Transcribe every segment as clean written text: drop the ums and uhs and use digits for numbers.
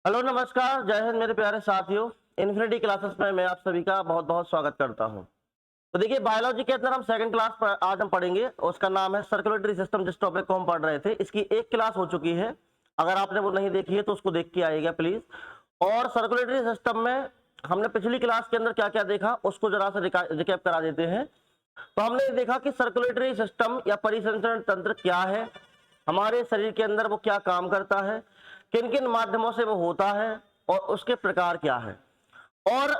Hello नमस्कार, जय हिंद मेरे प्यारे साथियों। इन्फिनिटी क्लासेस में मैं आप सभी का बहुत बहुत स्वागत करता हूं। तो देखिए, बायोलॉजी के अंदर हम सेकंड क्लास पर आज हम पढ़ेंगे। उसका नाम है सर्कुलेटरी सिस्टम। जिस टॉपिक को हम पढ़ रहे थे, इसकी एक क्लास हो चुकी है। अगर आपने वो नहीं देखी है तो उसको देख के आइएगा प्लीज। और सर्कुलेटरी सिस्टम में हमने पिछली क्लास के अंदर क्या क्या देखा उसको जरा सा रिकैप करा देते हैं। तो हमने देखा कि सर्कुलेटरी सिस्टम या परिसंचरण तंत्र क्या है, हमारे शरीर के अंदर वो क्या काम करता है, किन किन माध्यमों से वो होता है और उसके प्रकार क्या है, और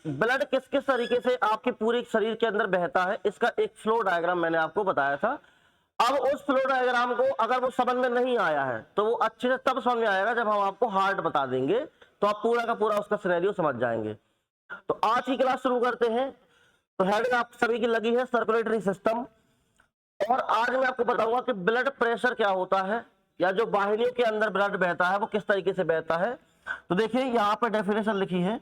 ब्लड किस किस तरीके से आपके पूरे शरीर के अंदर बहता है, इसका एक फ्लो डायग्राम मैंने आपको बताया था। अब उस फ्लो डायग्राम को अगर वो समझ में नहीं आया है तो वो अच्छे से तब समझ में आएगा जब हम आपको हार्ट बता देंगे, तो आप पूरा का पूरा उसका सिनेरियो समझ जाएंगे। तो आज की क्लास शुरू करते हैं। तो हेडिंग आप सभी की लगी है सर्कुलेटरी सिस्टम, और आज मैं आपको बताऊंगा कि ब्लड प्रेशर क्या होता है, या जो वाहिनियों के अंदर ब्लड बहता है वो किस तरीके से बहता है। तो देखिए, यहाँ पे डेफिनेशन लिखी है,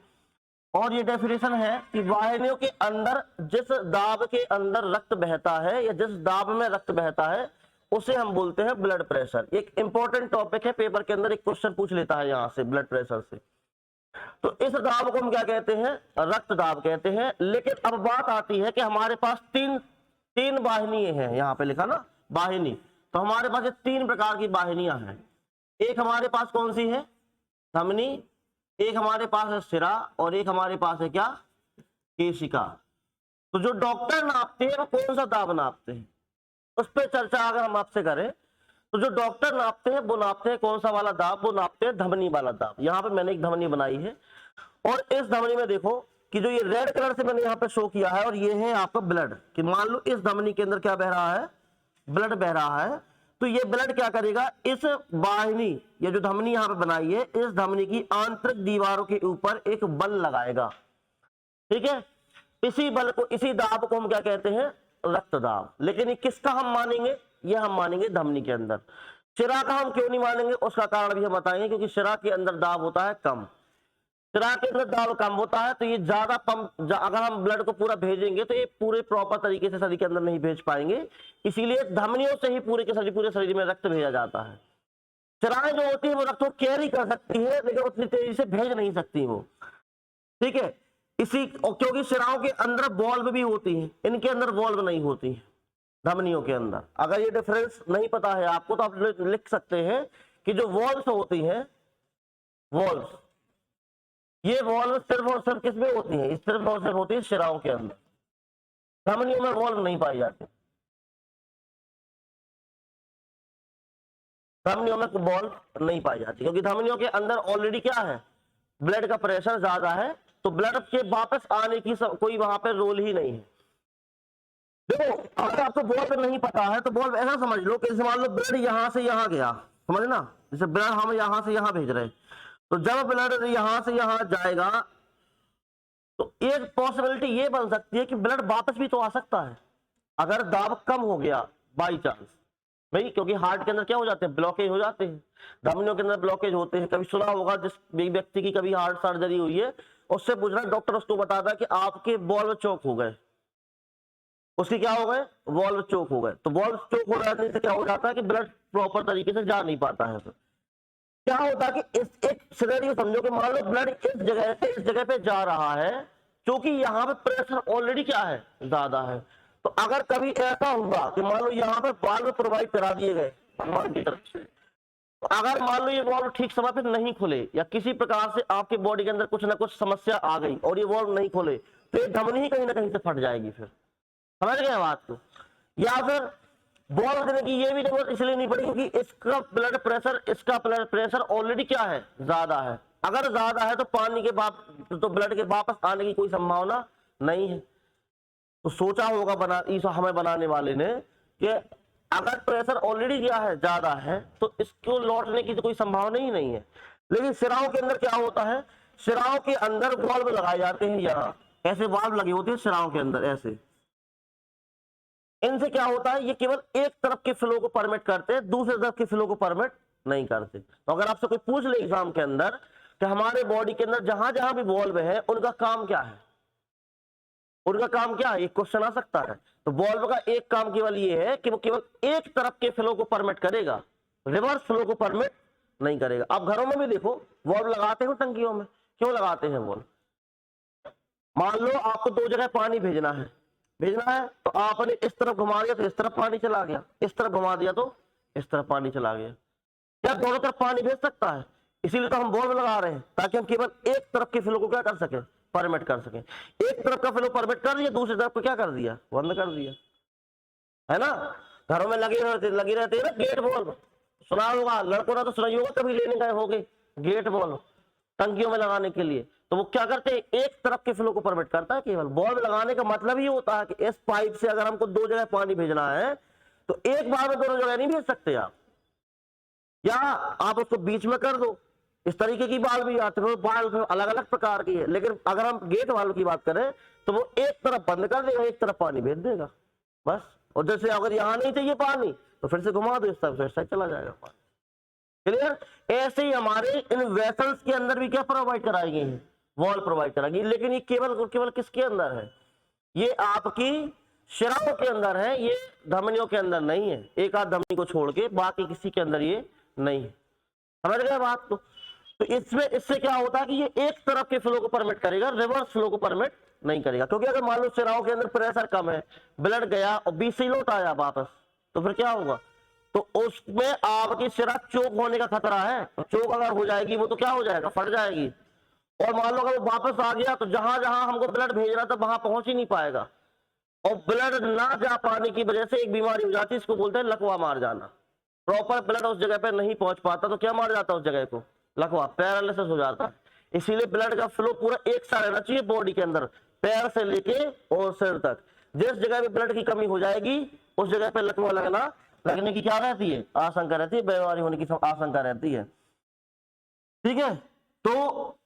और ये डेफिनेशन है कि वाहिनियों के अंदर जिस दाब के अंदर रक्त बहता है या जिस दाब में रक्त बहता है उसे हम बोलते हैं ब्लड प्रेशर। एक इंपॉर्टेंट टॉपिक है, पेपर के अंदर एक क्वेश्चन पूछ लेता है यहाँ से ब्लड प्रेशर से। तो इस दाब को हम क्या कहते हैं? रक्त दाब कहते हैं। लेकिन अब बात आती है कि हमारे पास तीन तीन वाहिनी हैं, यहाँ पे लिखा ना वाहिनी। तो हमारे पास ये तीन प्रकार की वाहिनियां हैं। एक हमारे पास कौन सी है? धमनी। एक हमारे पास है शिरा, और एक हमारे पास है क्या? केशिका। तो जो डॉक्टर नापते हैं वो कौन सा दाब नापते हैं, उस पर चर्चा अगर हम आपसे करें तो जो डॉक्टर नापते हैं वो नापते हैं कौन सा वाला दाब? वो नापते हैं धमनी वाला दाब। यहाँ पे मैंने एक धमनी बनाई है, और इस धमनी में देखो कि जो ये रेड कलर से मैंने यहाँ पे शो किया है, और ये है आपका ब्लड। कि मान लो इस धमनी के अंदर क्या बह रहा है? ब्लड बह रहा है। तो ये ब्लड क्या करेगा? इस वाहिनी, ये जो धमनी यहाँ पे बनाई है, इस धमनी की आंतरिक दीवारों के ऊपर एक बल लगाएगा। ठीक है, इसी बल को, इसी दाब को हम क्या कहते हैं? रक्त दाब। लेकिन ये किसका हम मानेंगे? ये हम मानेंगे धमनी के अंदर। शिरा का हम क्यों नहीं मानेंगे उसका कारण भी हम बताएंगे, क्योंकि शिरा के अंदर दाब होता है कम। शिरा के अंदर दाब कम होता है तो ये ज्यादा पंप, अगर हम ब्लड को पूरा भेजेंगे तो ये पूरे प्रॉपर तरीके से शरीर के अंदर नहीं भेज पाएंगे। इसीलिए धमनियों से ही पूरे शरीर में रक्त भेजा जाता है। शिराएं जो होती है वो रक्त को कैरी कर सकती है, लेकिन उतनी तेजी से भेज नहीं सकती वो। ठीक है, क्योंकि शिराओं के अंदर वॉल्व भी होती है, इनके अंदर वॉल्व नहीं होती है धमनियों के अंदर। अगर ये डिफरेंस नहीं पता है आपको तो आप लिख सकते हैं कि जो वॉल्व्स होती हैं, वॉल्व्स, ये वॉल्व सिर्फ और सिर्फ किसमें होती है? सिर्फ और सिर्फ होती है शिराओं के अंदर। धमनियों में वॉल्व नहीं पाई जाती। धमनियों में वॉल्व नहीं पाई जाती, क्योंकि धमनियों के अंदर ऑलरेडी क्या है? ब्लड का प्रेशर ज्यादा है, तो ब्लड के वापस आने की कोई वहां पर रोल ही नहीं है। देखो, अगर आपको बॉल्व नहीं पता है तो बॉल्व ऐसा समझ लो कि मान लो ब्लड यहां से यहां गया, समझ ना, जैसे ब्लड हम यहां से यहां भेज रहे हैं, तो जब ब्लड यहां से यहां जाएगा तो एक पॉसिबिलिटी ये बन सकती है कि ब्लड वापस भी तो आ सकता है अगर दाब कम हो गया बाई चांस। भाई, क्योंकि हार्ट के अंदर क्या हो जाते हैं? ब्लॉकेज हो जाते हैं, धमनियों के अंदर ब्लॉकेज होते हैं। कभी सुना होगा जिस व्यक्ति की कभी हार्ट सर्जरी हुई है, उससे पूछ रहा डॉक्टर, उसको बताता है कि आपके वॉल्व चौक हो गए। उसके क्या हो गए? वॉल्व चोक हो गए। तो वॉल्व चोक हो जाने से क्या हो जाता है कि ब्लड प्रॉपर तरीके से जा नहीं पाता है। तो क्या होता है कि इस एक सिनेरियो समझो कि मान लो ब्लड इस जगह से इस जगह पे जा रहा है, क्योंकि यहाँ पे प्रेशर ऑलरेडी क्या है? ज्यादा है। तो अगर कभी ऐसा हुआ कि मान लो यहाँ पे वाल्व प्रोवाइड करा दिए गए भगवान की तरफ से, तो अगर मान लो ये वाल्व ठीक समय पे नहीं खुले, या किसी प्रकार से आपके बॉडी के अंदर कुछ ना कुछ समस्या आ गई और ये वाल्व नहीं खुले, तो ये धमनी ही कहीं ना कहीं से फट जाएगी। फिर समझ गए बात को? या फिर बॉल देने की ये भी जरूरत इसलिए नहीं पड़ी क्योंकि इसका ब्लड प्रेशर ऑलरेडी क्या है? ज्यादा है। अगर ज्यादा है तो पानी के तो ब्लड के वापस आने की कोई संभावना नहीं है। तो सोचा होगा हमें बनाने वाले ने कि अगर प्रेशर ऑलरेडी क्या है? ज्यादा है, तो इसको लौटने की तो कोई संभावना ही नहीं है। लेकिन सिराओं के अंदर क्या होता है? सिराओं के अंदर वाल्व लगाए जाते हैं, यहाँ ऐसे वाल्व लगे होते हैं सिराओं के अंदर ऐसे। इनसे क्या होता है? ये केवल एक तरफ के फ्लो को परमिट करते हैं, दूसरे तरफ के फ्लो को परमिट नहीं करते। तो अगर आपसे कोई पूछ ले एग्जाम के अंदर कि हमारे बॉडी के अंदर जहां जहां भी वॉल्व है उनका काम क्या है, उनका काम क्या है, एक क्वेश्चन आ सकता है। तो वॉल्व का एक काम केवल ये है कि वो केवल एक तरफ के फ्लो को परमिट करेगा, रिवर्स फ्लो को परमिट नहीं करेगा। आप घरों में भी देखो वॉल्व लगाते हो टंकियों में, क्यों लगाते हैं वॉल्व? मान लो आपको दो जगह पानी भेजना है तो आपने इस तरफ घुमा दिया तो इस तरफ पानी चला गया, इस तरफ घुमा दिया तो इस तरफ पानी चला गया। क्या दोनों तरफ पानी भेज सकता है? इसीलिए तो हम वॉल्व लगा रहे हैं, ताकि हम केवल एक तरफ के फ्लो को क्या कर सके, परमिट कर सके। एक तरफ का फ्लो परमिट कर दिया, दूसरी तरफ को क्या कर दिया, बंद कर दिया, है ना। घरों में लगी रहती है ना गेट वॉल्व, सुना होगा, लड़कों ने तो सुना होगा, कभी लेने गए होगे गेट वॉल्व टंकियों में लगाने के लिए। तो वो क्या करते हैं, एक तरफ के फ्लो को परमिट करता है केवल। वॉल्व लगाने का मतलब ही होता है कि इस पाइप से अगर हमको दो जगह पानी भेजना है तो एक बार में दोनों जगह नहीं भेज सकते आप, या आप उसको बीच में कर दो। इस तरीके की बाल भी आते हैं, बाल अलग अलग प्रकार की है, लेकिन अगर हम गेट वाल्व की बात करें तो वो एक तरफ बंद कर देगा, एक तरफ पानी भेज देगा बस। और जैसे अगर यहाँ नहीं चाहिए पानी तो फिर से घुमा दो इस तरफ, फिर चला जाएगा पानी। क्लियर? ऐसे ही हमारे इन वेसल्स के अंदर भी क्या प्रोवाइड कराई गई है, वॉल्व प्रोवाइड कराई। लेकिन ये केवल किसके अंदर है, ये आपकी शिराओं के अंदर है, ये धमनियों के अंदर नहीं है। एक आध धमनी को छोड़ के बाकी किसी के अंदर ये नहीं है। समझ गए बात को? तो इसमें इससे क्या होता है कि ये एक तरफ के फ्लो को परमिट करेगा, रिवर्स फ्लो को परमिट नहीं करेगा। क्योंकि अगर मान लो शिराओं के अंदर प्रेशर कम है, ब्लड गया और बीच से लौट आया वापस, तो फिर क्या होगा, तो उसमें आपकी शिरा चोक होने का खतरा है। तो चोक अगर हो जाएगी वो तो क्या हो जाएगा, फट जाएगी। और मान लो अगर वो वापस आ गया तो जहां जहां हमको ब्लड भेजना था वहां पहुंच ही नहीं पाएगा। और ब्लड ना जा पाने की वजह से एक बीमारी हो जाती है, इसको बोलते हैं लकवा मार जाना। प्रॉपर ब्लड उस जगह पे नहीं पहुंच पाता तो क्या मार जाता है उस जगह को, लकवा, पैरालिसिस हो जाता है। इसीलिए ब्लड का फ्लो पूरा एक साथ रहना चाहिए बॉडी के अंदर, पैर से लेके और सिर तक। जिस जगह पे ब्लड की कमी हो जाएगी उस जगह पे लकवा लगने की क्या रहती है, आशंका रहती है, बीमारी होने की आशंका रहती है। ठीक है, तो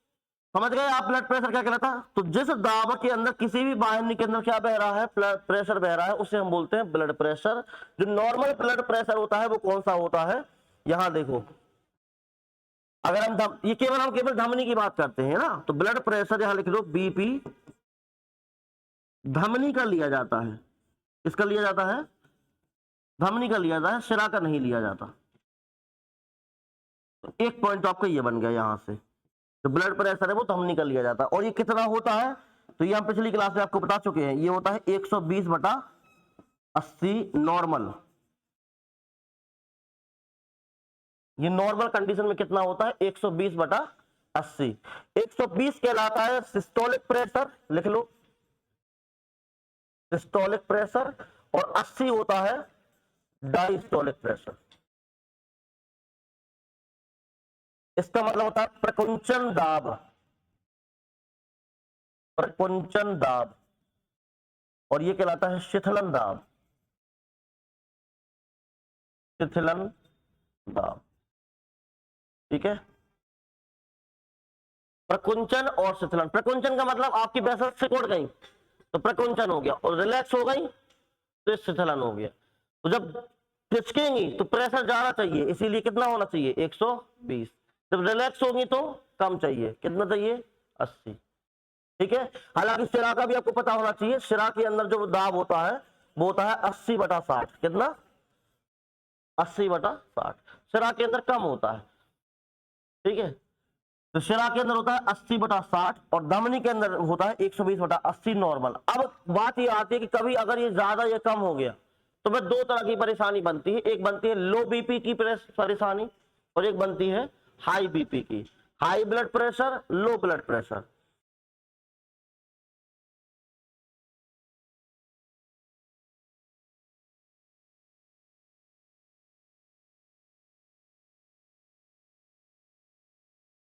समझ गए आप ब्लड प्रेशर क्या कहलाता है? तो जिस दाब के अंदर किसी भी वाहिनी के अंदर क्या बह रहा है, प्रेशर बह रहा है, उसे हम बोलते हैं ब्लड प्रेशर। जो नॉर्मल ब्लड प्रेशर होता है वो कौन सा होता है, यहां देखो, अगर हम ये केवल धमनी की बात करते हैं ना, तो ब्लड प्रेशर यहां लिख दो बीपी, धमनी का लिया जाता है। किसका लिया जाता है, धमनी का लिया जाता है, शिरा का नहीं लिया जाता। तो एक पॉइंट तो आपका ये बन गया, यहां से जो ब्लड प्रेशर है वो धमनी का लिया जाता है। और ये कितना होता है, तो ये हम पिछली क्लास में आपको बता चुके हैं, ये होता है 120/80 नॉर्मल। ये नॉर्मल कंडीशन में कितना होता है, 120/80। 120 कहलाता है सिस्टोलिक प्रेशर, लिख लो सिस्टोलिक प्रेशर, और 80 होता है डायस्टोलिक प्रेशर। इसका मतलब होता है प्रकुंचन दाब, प्रकुंचन दाब, और ये कहलाता है शिथिलन दाब, शिथिलन दाब। ठीक है, प्रकुंचन और शिथिलन। प्रकुंचन का मतलब आपकी वेसल सिकुड़ गई तो प्रकुंचन हो गया, और रिलैक्स हो गई तो शिथिलन हो गया। तो जब खिसकेंगी तो प्रेशर ज्यादा चाहिए, इसीलिए कितना होना चाहिए, 120। जब रिलैक्स होगी तो कम चाहिए, कितना चाहिए, 80। ठीक है, हालांकि शिरा का भी आपको पता होना चाहिए, शिरा के अंदर जो दाब होता है वो होता है 80/60। कितना, 80/60। शिरा के अंदर कम होता है। ठीक है, तो शिरा के अंदर होता है 80/60 और धमनी के अंदर होता है 120/80 नॉर्मल। अब बात ये आती है कि कभी अगर ये ज्यादा या कम हो गया तो फिर दो तरह की परेशानी बनती है। एक बनती है लो बीपी की परेशानी, और एक बनती है हाई बीपी की। High blood pressure, low blood pressure.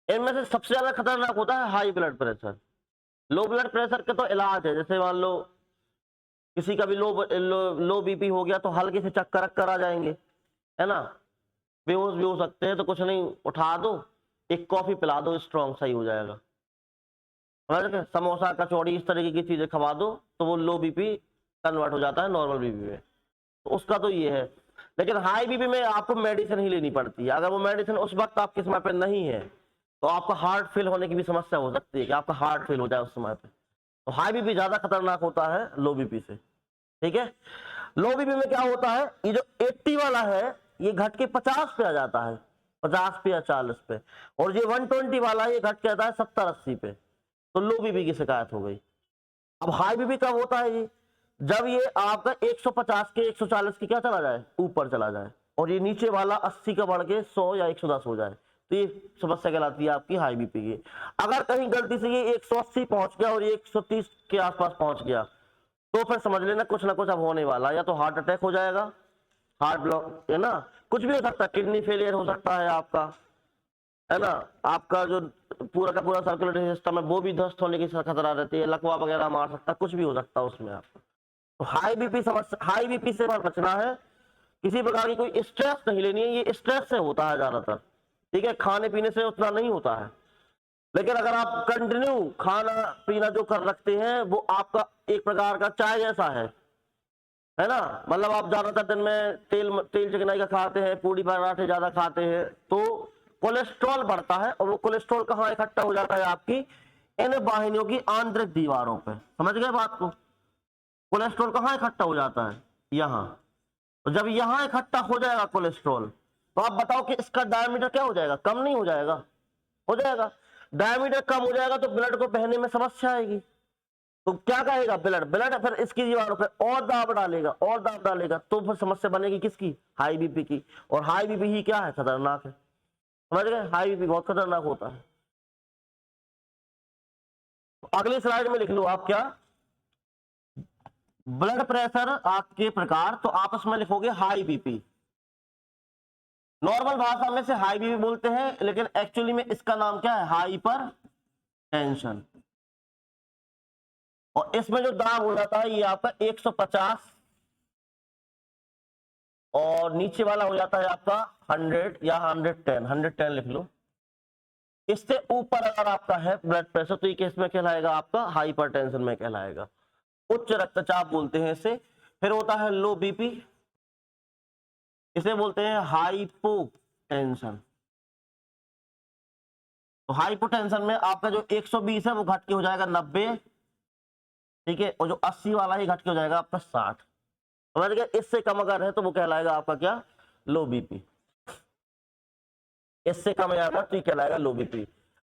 इनमें से सबसे ज्यादा खतरनाक होता है high blood pressure. Low blood pressure के तो इलाज है, जैसे मान लो किसी का भी लो बीपी हो गया तो हल्के से चक्कर आ जाएंगे, है ना, बेहोश भी हो सकते हैं, तो कुछ नहीं, उठा दो, एक कॉफी पिला दो, स्ट्रॉन्ग, सही हो जाएगा। समोसा कचौड़ी इस तरीके की चीजें खवा दो तो वो लो बीपी कन्वर्ट हो जाता है नॉर्मल बीपी में। तो उसका तो ये है। लेकिन हाई बीपी में आपको मेडिसिन ही लेनी पड़ती है। अगर वो मेडिसिन उस वक्त आपके समय पे नहीं है तो आपका हार्ट फेल होने की भी समस्या हो सकती है, कि आपका हार्ट फेल हो जाए उस समय पे। तो हाई बीपी ज्यादा खतरनाक होता है लो बीपी से। ठीक है, लो बीपी में क्या होता है, ये जो 80 वाला है ये घट के 50 पे आ जाता है। 50 पे या 40 पे, और ये 120 वाला ये घट के आता है 70-80 पे, तो लो बीपी की शिकायत हो गई। अब हाई बीपी कब होता है ये, जब ये आपका 150 के 140 की क्या चला जाए, ऊपर चला जाए, और ये नीचे वाला 80 का बढ़ के 100 या 110 हो जाए, तो ये समस्या कहलाती है आपकी हाई बीपी की। अगर कहीं गलती से ये 180 पहुंच गया और ये 130 के आसपास पहुंच गया, तो फिर समझ लेना कुछ ना कुछ अब होने वाला, या तो हार्ट अटैक हो जाएगा, हार्ट ब्लॉक है ना, कुछ भी हो सकता है, किडनी फेलियर हो सकता है आपका, है ना, आपका जो पूरा का पूरा सर्कुलेटरी सिस्टम है वो भी ध्वस्त होने की खतरा रहती है, लकवा वगैरह मार सकता है, कुछ भी हो सकता है उसमें आपको। तो हाई बीपी समस्या, हाई बीपी से बचना है, किसी प्रकार की कोई स्ट्रेस नहीं लेनी है, ये स्ट्रेस से होता है ज्यादातर, ठीक है, खाने पीने से उतना नहीं होता है, लेकिन अगर आप कंटिन्यू खाना पीना जो कर रखते हैं वो आपका एक प्रकार का चाय जैसा है ना, मतलब आप ज्यादातर दिन में तेल चिकनाई का खाते हैं, पूड़ी पराठे ज्यादा खाते हैं, तो कोलेस्ट्रॉल बढ़ता है, और वो कोलेस्ट्रॉल कहाँ इकट्ठा हो जाता है, आपकी इन वाहिनियों की आंतरिक दीवारों पे। समझ गए बात को, कोलेस्ट्रॉल कहाँ इकट्ठा हो जाता है, यहाँ। तो जब यहाँ इकट्ठा हो जाएगा कोलेस्ट्रॉल, तो आप बताओ कि इसका डायमीटर क्या हो जाएगा, कम नहीं हो जाएगा, हो जाएगा। डायमीटर कम हो जाएगा तो ब्लड को बहने में समस्या आएगी, तो क्या कहेगा ब्लड फिर इसकी दीवारों पे और दाब डालेगा, और दाब डालेगा, तो फिर समस्या बनेगी किसकी, हाई बीपी की। और हाई बीपी ही क्या है, खतरनाक है, समझ गए, हाई बीपी बहुत खतरनाक होता है। अगली स्लाइड में लिख लो आप क्या, ब्लड प्रेशर आपके प्रकार, तो आप उसमें लिखोगे हाई बीपी। नॉर्मल भाषा में से हाई बीपी बोलते हैं, लेकिन एक्चुअली में इसका नाम क्या है, हाइपर टेंशन। और इसमें जो दाब हो जाता है ये आपका 150, और नीचे वाला हो जाता है आपका 100 या 110 लिख लो। इससे ऊपर अगर आपका है ब्लड प्रेशर, तो ये किस में कहलाएगा, आपका हाइपरटेंशन में कहलाएगा, उच्च रक्तचाप बोलते हैं इसे। फिर होता है लो बीपी, इसे बोलते हैं हाइपोटेंशन। तो हाइपोटेंशन में आपका जो 120 है वो घट के हो जाएगा 90, ठीक है, और जो 80 वाला ही घट के हो जाएगा आपका 60। समझ गए, इससे कम अगर है तो वो कहलाएगा आपका क्या, लो बीपी। इससे कम जाएगा तो ये कहलाएगा लो बीपी।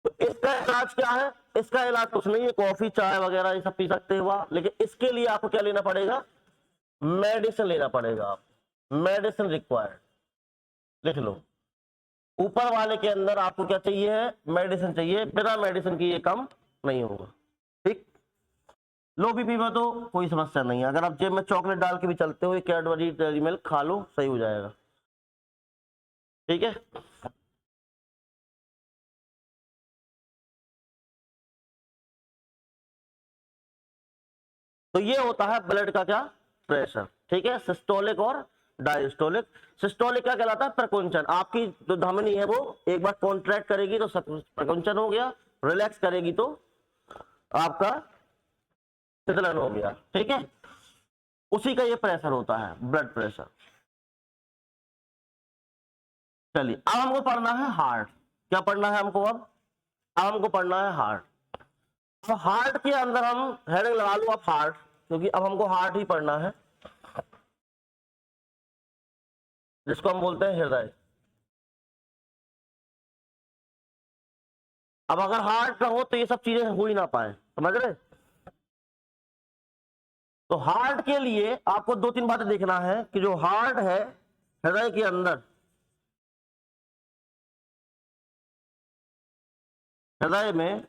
तो इसका इलाज क्या है, इसका इलाज कुछ नहीं है, कॉफी चाय वगैरह ये सब पी सकते हुआ, लेकिन इसके लिए आपको क्या लेना पड़ेगा, मेडिसिन लेना पड़ेगा, आप मेडिसिन रिक्वायर्ड लिख लो। ऊपर वाले के अंदर आपको क्या चाहिए है, मेडिसिन चाहिए, बिना मेडिसिन की ये कम नहीं होगा, ठीक। लो बीपी में तो कोई समस्या नहीं है, अगर आप जेब में चॉकलेट डाल के भी चलते हो, कैडबरी डेयरी मिल्क खा लो, सही हो जाएगा, ठीक है। तो ये होता है ब्लड का क्या, प्रेशर, ठीक है, सिस्टोलिक और डायस्टोलिक। सिस्टोलिक क्या कहलाता है, प्रकुंचन, आपकी जो धमनी है वो एक बार कॉन्ट्रैक्ट करेगी तो प्रकुंचन हो गया, रिलैक्स करेगी तो आपका शीतलन हो गया, ठीक है, उसी का ये प्रेशर होता है, ब्लड प्रेशर। चलिए अब हमको पढ़ना है हार्ट, क्या पढ़ना है हमको, अब हमको पढ़ना है हार्ट। तो हार्ट के अंदर हम हेडिंग लगा लो आप हार्ट, क्योंकि अब हमको हार्ट ही पढ़ना है, जिसको हम बोलते हैं हृदय। अब अगर हार्ट ना हो तो ये सब चीजें हो ही ना पाए, समझ रहे। तो हार्ट के लिए आपको दो तीन बातें देखना है, कि जो हार्ट है हृदय के अंदर, हृदय में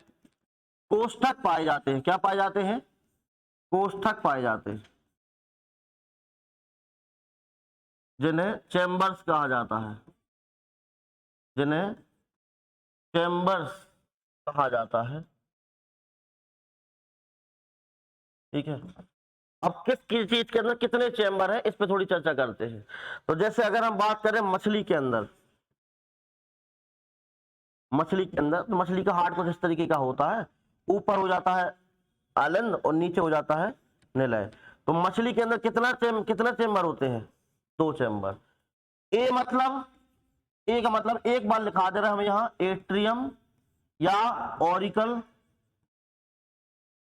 कोष्ठक पाए जाते हैं, क्या पाए जाते हैं, कोष्ठक पाए जाते हैं, जिन्हें चैम्बर्स कहा जाता है, जिन्हें चैम्बर्स कहा जाता है, ठीक है। अब किस चीज के अंदर कितने चैम्बर है, इस पे थोड़ी चर्चा करते हैं। तो जैसे अगर हम बात करें मछली के अंदर, मछली के अंदर, तो मछली का हार्ट कुछ इस तरीके का होता है, ऊपर हो जाता है आलन और नीचे हो जाता है निलय। तो मछली के अंदर कितना चैम्बर होते हैं, दो चैम्बर। ए मतलब, ए का मतलब एक बार लिखा दे रहे हैं हम यहाँ, एट्रियम या ऑरिकल,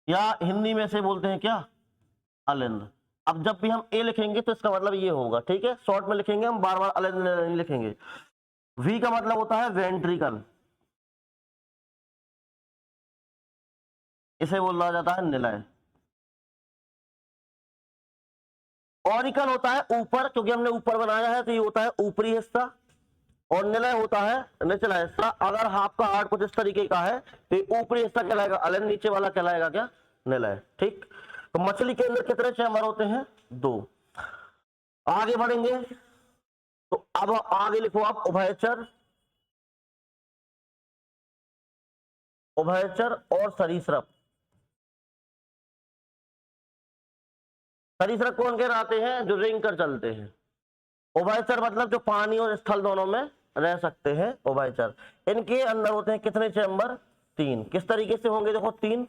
या हिंदी में से बोलते हैं क्या, अलिंद। अब जब भी हम ए लिखेंगे तो इसका मतलब ये होगा, ठीक है, शॉर्ट में लिखेंगे हम, बार बार अलिंद नहीं लिखेंगे। वी का मतलब होता है वेंट्रिकल, इसे बोला जाता है निलय। ऑरिकल होता है ऊपर, क्योंकि हमने ऊपर बनाया है तो ये होता है ऊपरी हिस्सा, और निलय होता है निचला हिस्सा। अगर आपका हार्ट कुछ इस तरीके का है तो ये ऊपरी हिस्सा कहलाएगा अलन, नीचे वाला कहलाएगा क्या, निलय। ठीक, तो मछली के अंदर कितने चैम्बर होते हैं, 2। आगे बढ़ेंगे तो अब आगे लिखो आप उभयचर, उभयचर और सरीसृप। सरीसृप कौन कहलाते हैं, जो रेंग कर चलते हैं। उभयचर मतलब जो पानी और स्थल दोनों में रह सकते हैं, उभयचर। इनके अंदर होते हैं कितने चैम्बर, 3। किस तरीके से होंगे, देखो 3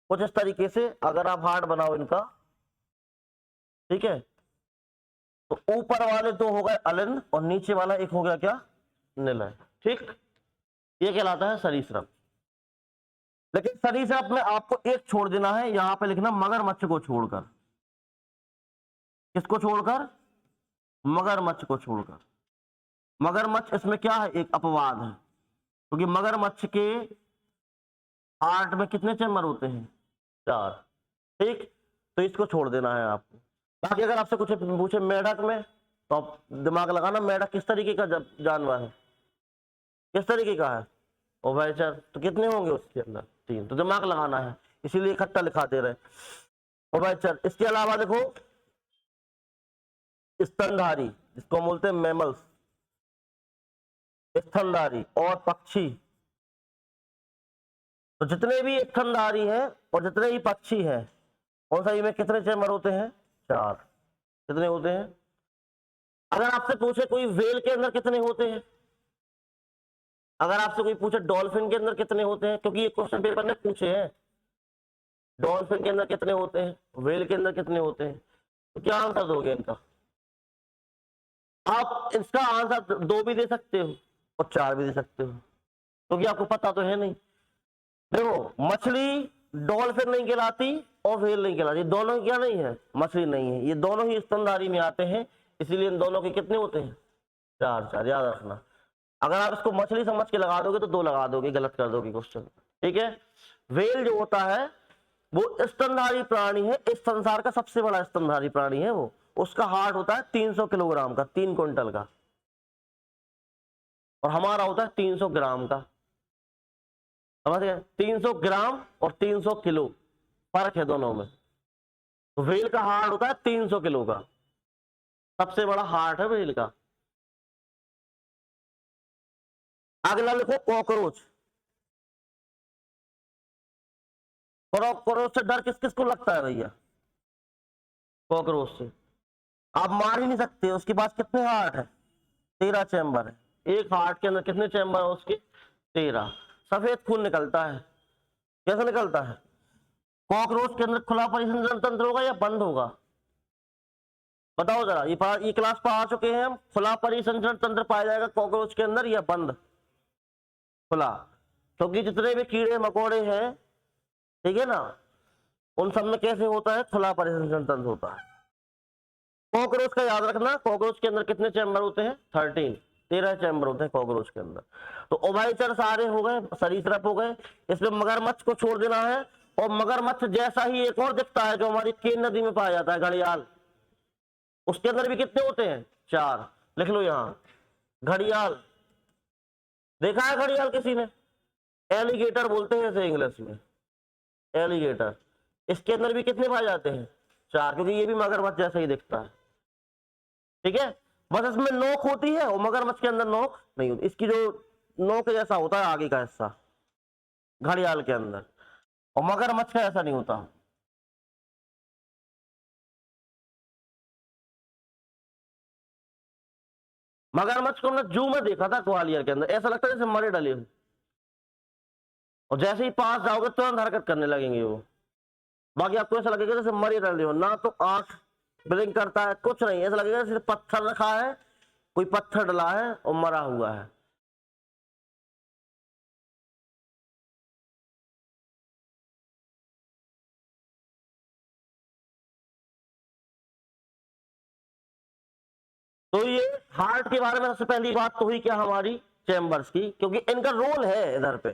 कुछ इस तरीके से। अगर आप हार्ट बनाओ इनका, ठीक है, तो ऊपर वाले 2 हो गए अलिंद और नीचे वाला एक हो गया क्या, निलय। ठीक, ये कहलाता है सरीसृप। लेकिन सरीसृप में आपको एक छोड़ देना है, यहां पे लिखना मगरमच्छ को छोड़कर। किसको छोड़कर, मगरमच्छ को छोड़कर। मगरमच्छ इसमें क्या है, एक अपवाद है, क्योंकि मगरमच्छ के हार्ट में कितने चैम्बर होते हैं, 4। ठीक, तो इसको छोड़ देना है आपको। बाकी अगर आपसे कुछ पूछे मेढक में, तो आप दिमाग लगाना, मेढक किस तरीके का जानवर है, किस तरीके का है, उभयचर। तो कितने होंगे उसके अंदर, 3, तो दिमाग लगाना है, इसीलिए इकट्ठा लिखा दे रहे उभयचर। इसके अलावा देखो स्तनधारी, जिसको बोलते हैं मैमल्स, स्तनधारी और पक्षी। तो जितने भी स्तनधारी हैं और जितने भी पक्षी हैं, उन सभी में कितने चैम्बर होते हैं, 4। कितने होते हैं। अगर आपसे पूछे कोई व्हेल के अंदर कितने होते हैं, अगर आपसे कोई पूछे डॉल्फिन के अंदर कितने होते हैं, क्योंकि ये क्वेश्चन पेपर में पूछे हैं, डॉल्फिन के अंदर कितने होते हैं, व्हेल के अंदर कितने होते हैं, तो क्या आंसर दोगे इनका। आप इसका आंसर 2 भी दे सकते हो और 4 भी दे सकते हो, क्योंकि आपको पता तो है नहीं। देखो मछली डॉल्फिन नहीं कहलाती और व्हेल नहीं कहलाती, दोनों क्या नहीं है, मछली नहीं है, ये दोनों ही स्तनधारी में आते हैं, इसीलिए इन दोनों के कितने होते हैं, 4 4, याद रखना। अगर आप इसको मछली समझ के लगा दोगे तो 2 लगा दोगे, गलत कर दोगे क्वेश्चन। ठीक है, व्हेल जो होता है वो स्तनधारी प्राणी है, इस संसार का सबसे बड़ा स्तनधारी प्राणी है वो। उसका हार्ट होता है 300 किलोग्राम का, 3 क्विंटल का, और हमारा होता है 300 ग्राम का। समझ गए, 300 ग्राम और 300 किलो फर्क है दोनों में। तो व्हेल का हार्ट होता है 300 किलो का, सबसे बड़ा हार्ट है व्हेल का। अगला लिखो कॉकरोच। कॉकरोच से डर किस किस को लगता है भैया, कॉकरोच से आप मार ही नहीं सकते, उसके पास कितने हार्ट है, 13 चैम्बर है। एक हार्ट के अंदर कितने चैम्बर है उसके, 13। सफेद खून निकलता है, कैसे निकलता है, कॉकरोच के अंदर खुला परिसंचरण तंत्र होगा या बंद होगा, बताओ जरा। ये क्लास पर आ चुके हैं हम, खुला परिसंचरण तंत्र पाया जाएगा कॉकरोच के अंदर या बंद, खुला। क्योंकि जितने भी कीड़े मकोड़े हैं, ठीक है ना, उन सब में कैसे होता है, खुला परिसंचरण तंत्र होता है। कॉकरोच का याद रखना, कॉकरोच के अंदर कितने चैम्बर होते हैं, 13 चैम्बर होते हैं कॉकरोच के अंदर। तो उभयचर सारे हो गए, सरीसृप हो गए, इसमें मगरमच्छ को छोड़ देना है। और मगरमच्छ जैसा ही एक और दिखता है जो हमारी केन नदी में पाया जाता है, घड़ियाल, उसके अंदर भी कितने होते हैं, 4। लिख लो यहां, घड़ियाल। देखा है घड़ियाल किसी ने, एलिगेटर बोलते हैं इसे इंग्लिश में, एलिगेटर। इसके अंदर भी कितने पाए जाते हैं, 4, क्योंकि ये भी मगरमच्छ जैसा ही दिखता है। ठीक है, बस इसमें नोक होती है और मगरमच्छ के अंदर नोक नहीं होती, इसकी जो नोक जैसा होता है आगे का हिस्सा घड़ियाल के अंदर, और मगरमच्छ का ऐसा नहीं होता। मगरमच्छ को हमने जू में देखा था ग्वालियर के अंदर, ऐसा लगता है जैसे मरे डले हो, और जैसे ही पास जाओगे तुरंत हरकत करने लगेंगे वो। बाकी आपको ऐसा लगेगा जैसे मरे डले हो, ना तो आंख ब्लिंक करता है, कुछ नहीं, ऐसा लगेगा जैसे पत्थर रखा है, कोई पत्थर डला है और मरा हुआ है। तो ये हार्ट के बारे में सबसे पहली बात तो हुई क्या हमारी चैम्बर्स की, क्योंकि इनका रोल है इधर पे।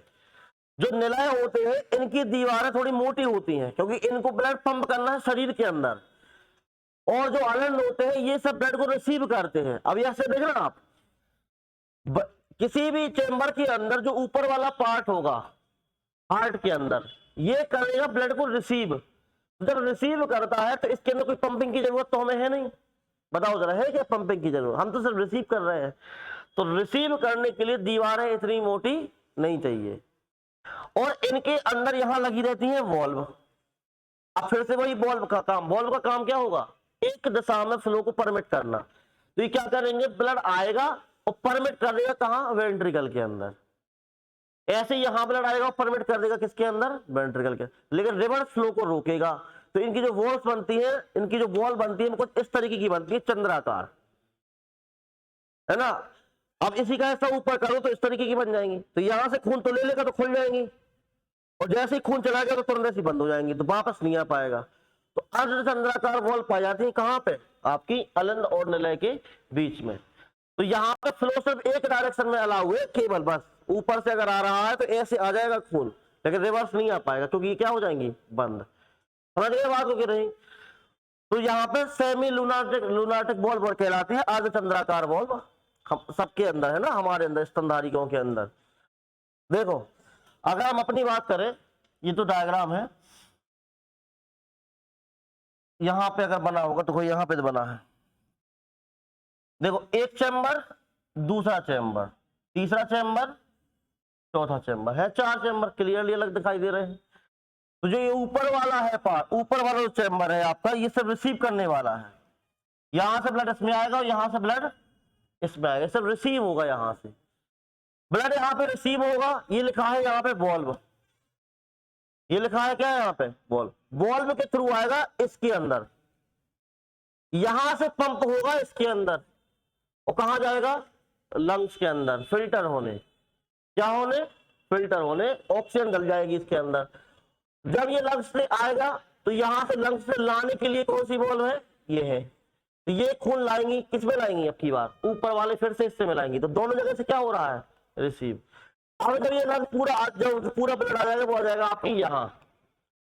जो निलय होते हैं इनकी दीवारें थोड़ी मोटी होती हैं, क्योंकि इनको ब्लड पंप करना है शरीर के अंदर, और जो अनंत होते हैं ये सब ब्लड को रिसीव करते हैं। अब ऐसे देखना आप, किसी भी चेंबर के अंदर जो ऊपर वाला पार्ट होगा हार्ट के अंदर, ये करेगा ब्लड को रिसीव। जब रिसीव करता है तो इसके अंदर कोई पंपिंग की जरूरत तो हमें है नहीं। बताओ जरा, है क्या पंपिंग की जरूरत? हम तो सिर्फ रिसीव कर रहे हैं। तो रिसीव करने के लिए दीवारें इतनी मोटी नहीं चाहिए, और इनके अंदर यहां लगी रहती है वॉल्व। अब फिर से वही वॉल्व का काम क्या होगा? एक दिशा में फ्लो को परमिट करना। तो ये क्या करेंगे, ब्लड आएगा और परमिट कर देगा कहां? वेंट्रिकल के अंदर। ऐसे यहां ब्लड आएगा और परमिट कर देगा किसके अंदर? वेंट्रिकल के। लेकिन रिवर्स फ्लो को रोकेगा। तो इनकी जो वॉल्स बनती है, इनकी जो वॉल बनती है कुछ इस तरीके की बनती है, चंद्राकार, है ना। अब इसी का ऐसा ऊपर करो तो इस तरीके की बन जाएंगी। तो यहां से खून तो ले लेगा तो खुल जाएंगी, और जैसे ही खून चला गया तो तुरंत ऐसी बंद हो जाएंगी, तो वापस नहीं आ पाएगा। तो अर्धचंद्राकार वॉल पाई जाती है कहां पे? आपकी अलिंद और निलय के बीच में। तो यहाँ पे फ्लो सिर्फ एक डायरेक्शन में अलाउ है केवल, बस ऊपर से अगर आ रहा है तो ऐसे आ जाएगा खून, लेकिन रिवर्स नहीं आ पाएगा, क्योंकि ये क्या हो जाएंगी? बंद। समझ गए बात हो रही? तो यहाँ पे सेमी लुनाटिक वॉल्व कहलाते हैं अर्धचंद्राकार वॉल्व, सबके अंदर है ना, हमारे अंदर स्तनधारियों के अंदर। देखो अगर हम अपनी बात करें, ये तो डायग्राम है, यहां पे अगर बना होगा तो कोई यहां पे बना है। देखो एक चैम्बर, दूसरा चैम्बर, तीसरा चैम्बर, चौथा चैम्बर है, 4 चैम्बर क्लियरली अलग दिखाई दे रहे हैं। तो जो ये ऊपर वाला है पार्ट, ऊपर वाला जो चैम्बर है आपका, ये सब रिसीव करने वाला है। यहां से ब्लड इसमें आएगा और यहां से ब्लड इसमें आएगा, सब रिसीव होगा। यहां से ब्लड यहां पे रिसीव होगा, ये लिखा है यहां पे वॉल्व, ये लिखा है क्या यहां पे? वॉल्व। वॉल्व के थ्रू आएगा इसके अंदर, यहां से पंप होगा इसके अंदर, और कहां जाएगा? लंग्स के अंदर, फिल्टर होने। क्या होने? फिल्टर होने, ऑक्सीजन डल जाएगी इसके अंदर। जब ये लंग्स से आएगा तो यहां से लंग्स से लाने के लिए कौन सी वॉल्व है? ये है। तो ये खून लाएंगी, किस में लाएंगी? अब की बार ऊपर वाले फिर से हिस्से में लाएंगी। तो दोनों जगह से क्या हो रहा है? रिसीव। अब जब ये लंग पूरा, जब पूरा ब्लड आ जाएगा वो आ जाएगा आपकी यहां।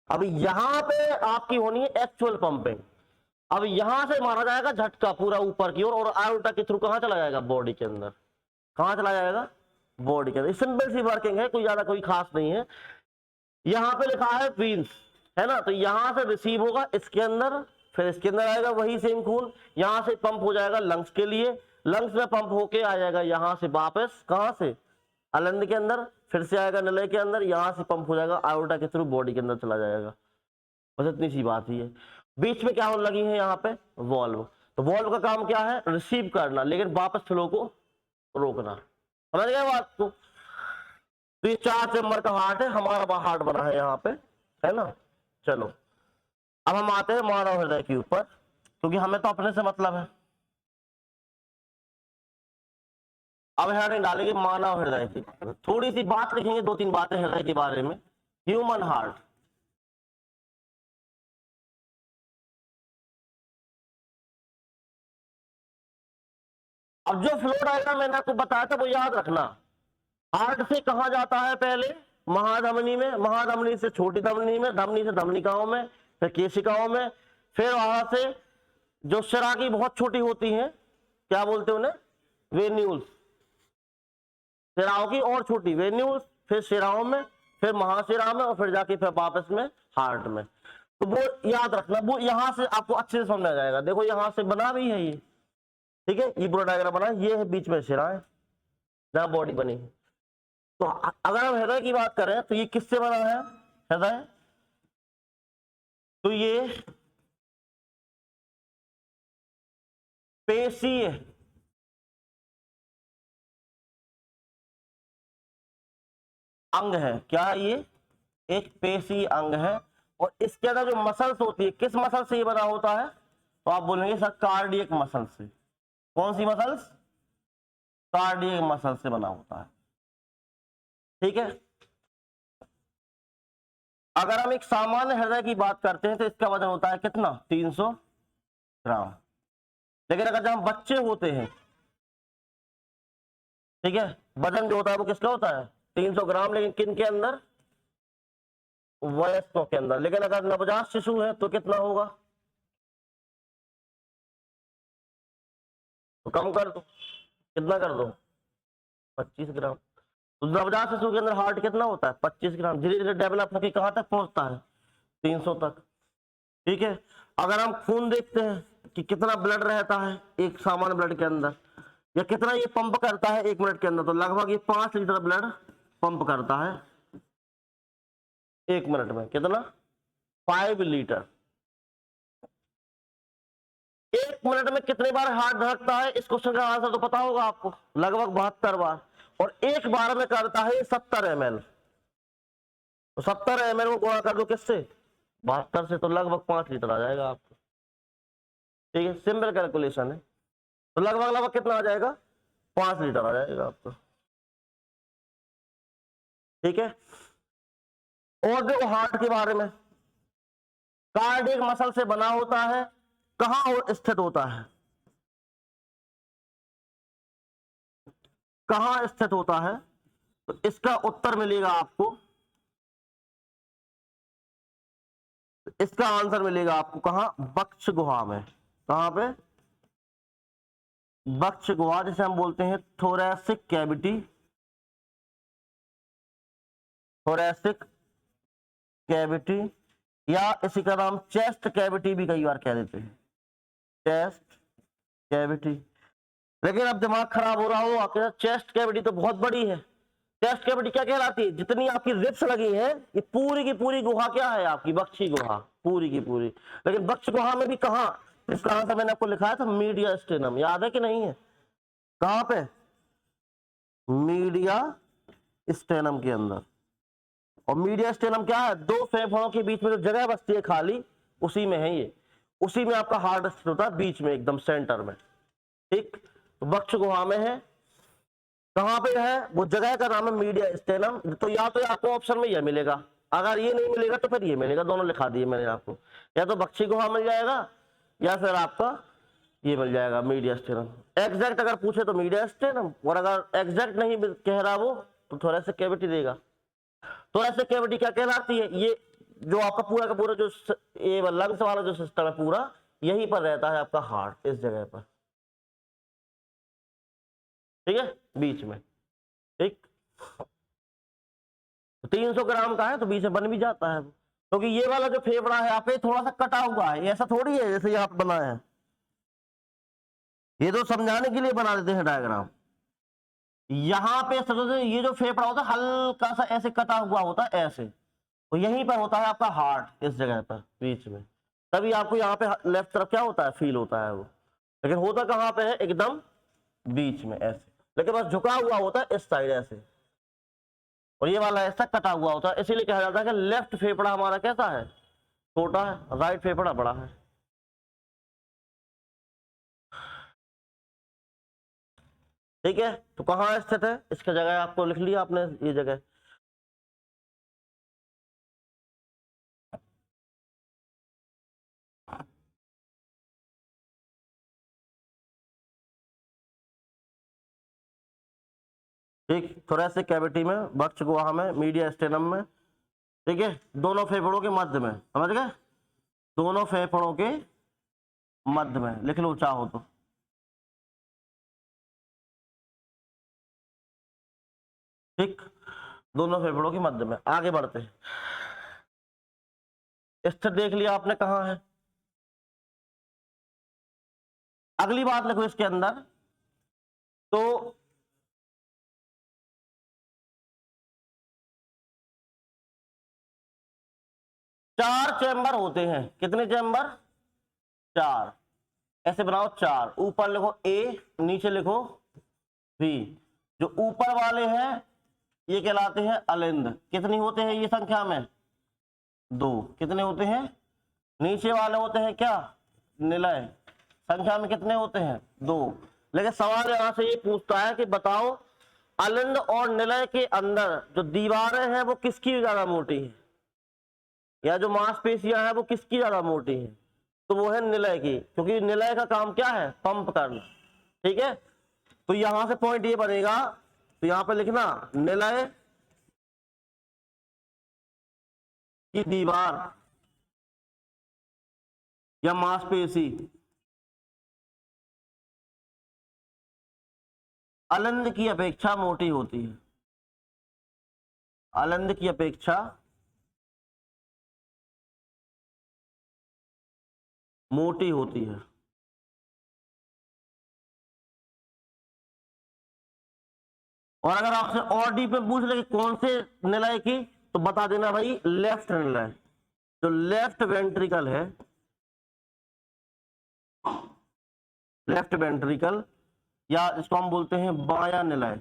अब यहां पे आपकी होनी है एक्चुअल पंपिंग। अब यहां से मारा जाएगा झटका पूरा ऊपर की ओर, और आयोटा के थ्रू कहां चला जाएगा? बॉडी के अंदर। कहां चला जाएगा? बॉडी के अंदर। सिंपल सी वर्किंग है, कोई ज्यादा कोई खास नहीं है। यहां पे लिखा है वीन्स, है ना, तो यहां से रिसीव होगा इसके अंदर, फिर इसके अंदर आएगा वही सेम खून, यहां से पंप हो जाएगा लंग्स के लिए, लंग्स में पंप होके आ जाएगा यहां से वापस, कहां से? अलिंद के अंदर, फिर से आएगा निलय के अंदर, यहां से पंप हो जाएगा आयोटा के थ्रू बॉडी के अंदर चला जाएगा। बस इतनी सी बात ही है। बीच में क्या होने लगी है? यहाँ पे वॉल्व। तो वॉल्व का काम क्या है? रिसीव करना, लेकिन वापस फ्लो को रोकना। समझ गए बात को? तो ये 4 चैम्बर का हार्ट है, हमारा हार्ट बना है यहाँ पे, है ना। चलो अब हम आते हैं मानव हृदय के ऊपर, क्योंकि हमें तो अपने से मतलब है। अब हेडिंग डालेंगे मानव हृदय की, थोड़ी सी बात लिखेंगे, 2-3 बातें हृदय के बारे में। Human heart. अब जो फ्लो डायग्राम मैंने आपको बताया था वो याद रखना। हार्ट से कहा जाता है? पहले महाधमनी में, महाधमनी से छोटी धमनी में, धमनी से धमनिकाओं में, फिर केशिकाओं में, फिर वहां से जो शिरा की बहुत छोटी होती है, क्या बोलते हैं उन्हें? वेन्यूल्स। शिराओं की और छोटी वेन्यूल्स, फिर शिराओं में, फिर महाशिरा में, और फिर जाके फिर वापस में हार्ट में। तो वो याद रखना, वो यहां से आपको अच्छे से समझ आ जाएगा। देखो यहां से बना भी है ये, ठीक है, ये पूरा डायग्राम बना है, ये है बीच में शिराएं जहां बॉडी बनी है। तो अगर हम हृदय की बात करें तो ये किससे बना है हृदय? तो ये पेशीय अंग है। क्या है ये? एक पेशीय अंग है, और इसके अंदर जो मसल्स होती है, किस मसल से ये बना होता है? तो आप बोलेंगे सर कार्डियक मसल से। कौन सी मसल्स? कार्डियक मसल से बना होता है, ठीक है। अगर हम एक सामान्य हृदय की बात करते हैं तो इसका वजन होता है कितना? 300 ग्राम। लेकिन अगर जब हम बच्चे होते हैं, ठीक है, वजन जो होता है वो किसका होता है 300 ग्राम, लेकिन किन के अंदर, वयस्कों के अंदर। लेकिन अगर नवजात शिशु है तो कितना होगा, तो कम कर दो, कितना कर दो 25 ग्राम। तो नवजात शिशु के अंदर हार्ट कितना होता है 25 ग्राम, धीरे धीरे डेवलप होकर कहां तक पहुंचता है 300 तक। ठीक है, अगर हम खून देखते हैं कि कितना ब्लड रहता है एक सामान्य ब्लड के अंदर, या कितना ये पंप करता है 1 मिनट के अंदर, तो लगभग ये 5 लीटर ब्लड पंप करता है 1 मिनट में। कितना 5 लीटर। 1 मिनट में कितने बार हार्ट धड़कता है, इस क्वेश्चन का आंसर तो पता होगा आपको, लगभग 72 बार। और एक बार में करता है 70 ml, तो 70 ml को गुणा कर दो किससे 72 से, तो लगभग 5 लीटर आ जाएगा आपको। ठीक है, सिंपल कैलकुलेशन है। तो लगभग लगभग कितना आ जाएगा 5 लीटर आ जाएगा आपको। ठीक है, और देखो हार्ट के बारे में, कार्डियक मसल से बना होता है, कहां स्थित होता है, कहां स्थित होता है, तो इसका उत्तर मिलेगा आपको, इसका आंसर मिलेगा आपको कहां, वक्ष गुहा में। कहां पे, वक्ष गुहा, जिसे हम बोलते हैं थोरैसिक कैविटी, थोरैसिक कैविटी, या इसी का नाम चेस्ट कैविटी भी कई बार कह देते हैं, चेस्ट कैविटी। लेकिन अब दिमाग खराब हो रहा हो आपके, चेस्ट कैविटी तो बहुत बड़ी है। चेस्ट कैविटी क्या कहलाती है, जितनी आपकी रिब्स लगी है ये पूरी की पूरी गुहा क्या है आपकी, वक्षी गुहा, पूरी की पूरी। लेकिन वक्ष गुहा में भी कहां, इसका आंसर मैंने आपको लिखा था मीडिया स्टेनम, याद है कि नहीं है, कहां पे, मीडिया स्टेनम के अंदर। और मीडिया स्टेनम क्या है, 2 फेफड़ों के बीच में जो जगह बचती है खाली, उसी में है ये, उसी में आपका हार्ट स्थित होता है, बीच में एकदम सेंटर में। ठीक, तो वक्ष गुहा में है, कहां पे है, वो जगह का नाम है मीडिया स्टेनम। तो या तो आपको ऑप्शन में यह मिलेगा, अगर ये नहीं मिलेगा तो फिर ये मिलेगा, दोनों लिखा दिए मैंने आपको, या तो वक्षी गुहा मिल जाएगा या फिर आपका ये मिल जाएगा मीडिया स्टेनम। एग्जैक्ट अगर पूछे तो मीडिया स्टेनम, और अगर एग्जैक्ट नहीं कह रहा वो तो थोड़ा सा कैविटी देगा। थोड़ा सा कैविटी क्या कहलाती है, ये जो आपका पूरा का पूरा जो ये लंग्स वाला जो सिस्टम है पूरा, यहीं पर रहता है आपका हार्ट, इस जगह पर। ठीक है, बीच में। ठीक, 300 ग्राम का है तो बीच में बन भी जाता है, क्योंकि ये वाला जो फेफड़ा है आपके थोड़ा सा कटा हुआ है, ऐसा थोड़ी है जैसे यहाँ पे बना है, ये तो समझाने के लिए बना देते हैं डायग्राम। यहाँ पे समझो ये जो फेफड़ा होता है हल्का सा ऐसे कटा हुआ होता है ऐसे, तो यहीं पर होता है आपका हार्ट, इस जगह पर बीच में, तभी आपको यहाँ पे लेफ्ट तरफ क्या होता है फील होता है वो। लेकिन होता कहाँ पे है, एकदम बीच में ऐसे, लेकिन बस झुका हुआ होता है इस साइड ऐसे, और ये वाला ऐसा कटा हुआ होता है। इसीलिए कहा जाता है कि लेफ्ट फेफड़ा हमारा कैसा है, छोटा है, राइट फेफड़ा बड़ा है। ठीक है, तो कहाँ स्थित है, इसका जगह आपको लिख लिया आपने, ये जगह। ठीक, थोरैसिक कैविटी में, वक्ष गुहा में, मीडिया स्टेनम में। ठीक है, दोनों फेफड़ों के मध्य में, समझ गए, दोनों फेफड़ों के मध्य में, लिख लो चाहो तो। ठीक, दोनों फेफड़ों के मध्य में। आगे बढ़ते हैं, स्थित देख लिया आपने कहाँ है। अगली बात लिखो इसके अंदर, तो 4 चैम्बर होते हैं, कितने चैम्बर, 4, ऐसे बनाओ 4, ऊपर लिखो ए, नीचे लिखो बी। जो ऊपर वाले हैं ये कहलाते हैं अलिंद, कितनी होते हैं ये संख्या में, 2, कितने होते हैं, नीचे वाले होते हैं क्या, निलय, संख्या में कितने होते हैं, 2। लेकिन सवाल यहां से ये पूछता है कि बताओ अलिंद और निलय के अंदर जो दीवारें हैं वो किसकी ज्यादा मोटी है, या जो मांसपेशियां हैं वो किसकी ज्यादा मोटी है, तो वो है निलय की, क्योंकि निलय का काम क्या है, पंप करना। ठीक है, तो यहां से पॉइंट ये बनेगा, तो यहां पे लिखना निलय की दीवार या मांसपेशी अलिंद की अपेक्षा मोटी होती है। अलिंद की अपेक्षा मोटी होती है। और अगर आपसे और डीप में पूछ ले कि कौन से निलय की, तो बता देना भाई लेफ्ट निलय, जो लेफ्ट वेंट्रिकल है, लेफ्ट वेंट्रिकल, या इसको हम बोलते हैं बायां निलय,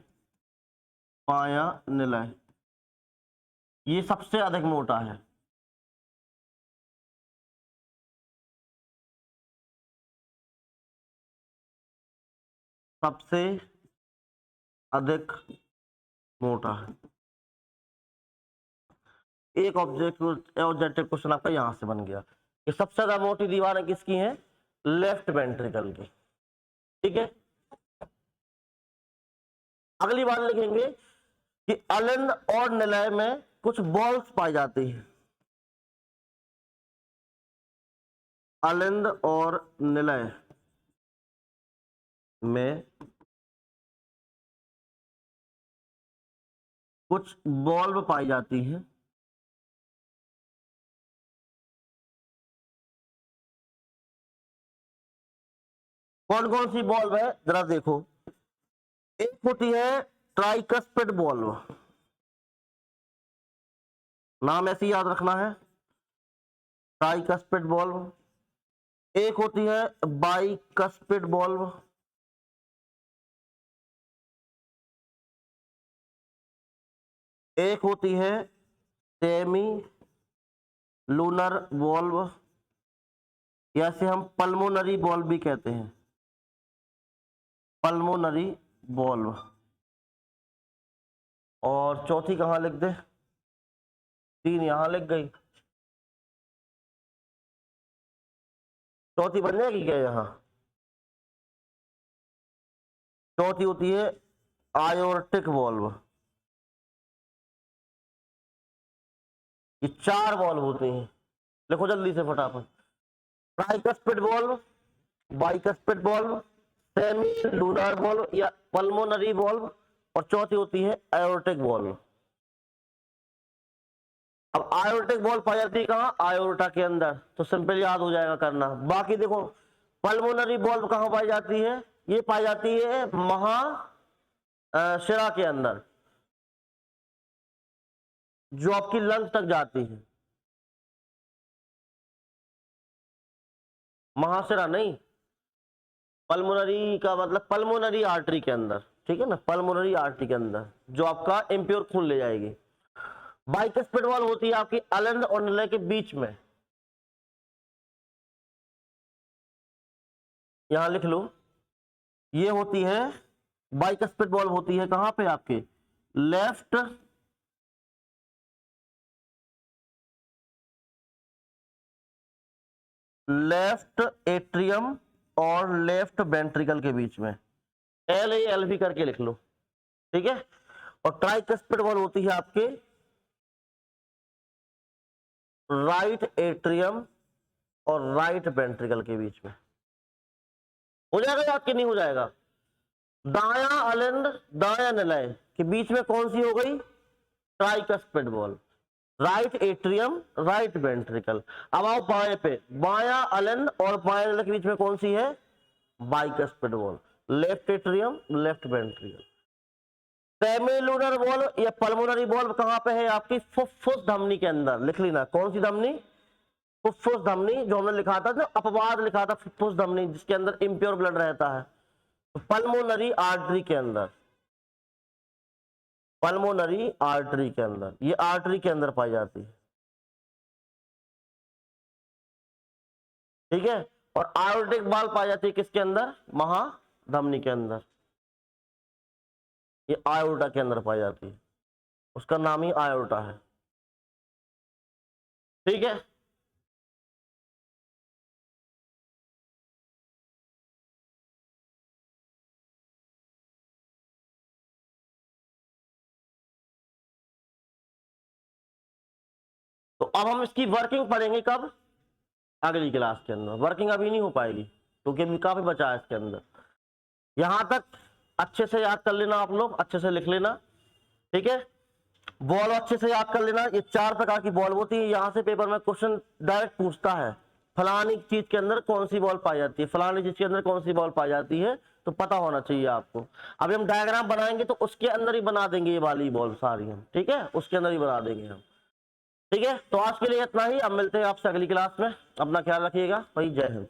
बायां निलय, ये सबसे अधिक मोटा है। सबसे अधिक मोटा है। एक ऑब्जेक्टिव क्वेश्चन आपका यहां से बन गया कि सबसे ज्यादा मोटी दीवारें किसकी हैं, लेफ्ट वेंट्रिकल की। ठीक है, अगली बात लिखेंगे कि अलिंद और निलय में कुछ बॉल्स पाई जाती हैं। अलिंद और निलय में कुछ बॉल्ब पाई जाती हैं। कौन कौन सी बॉल्ब है जरा देखो। एक होती है ट्राइकस्पिड बॉल्ब, नाम ऐसे याद रखना है, ट्राइकस्पिड बॉल्ब। एक होती है बाइकस्पिड बॉल्ब, एक होती है सेमी लूनर बॉल्ब, या से हम पल्मोनरी बॉल्ब भी कहते हैं, पल्मोनरी बॉल्ब। और चौथी कहां लिख दे, तीन यहां लिख गई, चौथी बन जाएगी क्या यहां। चौथी होती है आयोर्टिक बॉल्ब। ये चार बॉल्ब होते हैं, लिखो जल्दी से फटाफट। Tricuspid bulb, bicuspid bulb, semi lunar bulb या पल्मोनरी बॉल्ब, और चौथी होती है आयोर्टिक बॉल्ब। अब आयोर्टिक बॉल्ब पाई जाती है कहां, आयोर्टा के अंदर, तो सिंपल याद हो जाएगा करना। बाकी देखो पल्मोनरी बॉल्ब कहां पाई जाती है, ये पाई जाती है शिरा के अंदर, जो आपकी लंग्स तक जाती है। महाशिरा नहीं, पल्मोनरी का मतलब पल्मोनरी आर्टरी के अंदर, ठीक है ना, पल्मोनरी आर्टरी के अंदर जो आपका इम्प्योर खून ले जाएगी। बाइकस्पिड बॉल्ब होती है आपकी अलिंद और निलय के बीच में, यहां लिख लो, ये होती है बाइकस्पिड बॉल्ब होती है कहां पे आपके लेफ्ट लेफ्ट एट्रियम और लेफ्ट वेंट्रिकल के बीच में, LALV करके लिख लो। ठीक है, और ट्राइकस्पिड बॉल्ब होती है आपके राइट एट्रियम और राइट वेंट्रिकल के बीच में। हो जाएगा याद कि नहीं हो जाएगा। दायां अलिंद दायां निलय के बीच में कौन सी हो गई, tricuspid bulb, right atrium right ventricle. अब आओ बाएं पे, बायां अलिंद और बाएं निलय के बीच में कौन सी है, bicuspid bulb, left atrium left ventricle. Semilunar bulb या पल्मोनरी बॉल्ब कहां पे है आपकी, फुफ्फुस धमनी के अंदर, लिख लेना कौन सी धमनी, फुफ्फुस धमनी, जो हमने लिखा था ना अपवाद लिखा था, फुफ्फुस धमनी जिसके अंदर इम्प्योर ब्लड रहता है, तो पल्मोनरी आर्टरी के अंदर, पल्मोनरी आर्टरी के अंदर, ये आर्टरी के अंदर पाई जाती है। ठीक है, और आयोर्टिक बॉल्ब पाई जाती है किसके अंदर, महाधमनी के अंदर, ये आयोर्टा के अंदर पाई जाती है, उसका नाम ही आयोर्टा है। ठीक है, तो अब हम इसकी वर्किंग पढ़ेंगे कब? अगली क्लास के अंदर। वर्किंग अभी नहीं हो पाएगी क्योंकि अभी काफी बचा है इसके अंदर। यहां तक अच्छे से याद कर लेना, आप लोग अच्छे से लिख लेना, ठीक है। बॉल अच्छे से याद कर लेना, ये 4 प्रकार की बॉल होती है। यहां से पेपर में क्वेश्चन डायरेक्ट पूछता है फलानी चीज के अंदर कौन सी बॉल पाई जाती है, फलानी चीज के अंदर कौन सी बॉल पाई जाती है, तो पता होना चाहिए आपको। अभी हम डायग्राम बनाएंगे तो उसके अंदर ही बना देंगे ये वाली बॉल सारी हम, ठीक है, उसके अंदर ही बना देंगे हम, ठीक है। तो आज के लिए इतना ही, अब मिलते हैं आपसे अगली क्लास में। अपना ख्याल रखिएगा भाई, जय हिंद।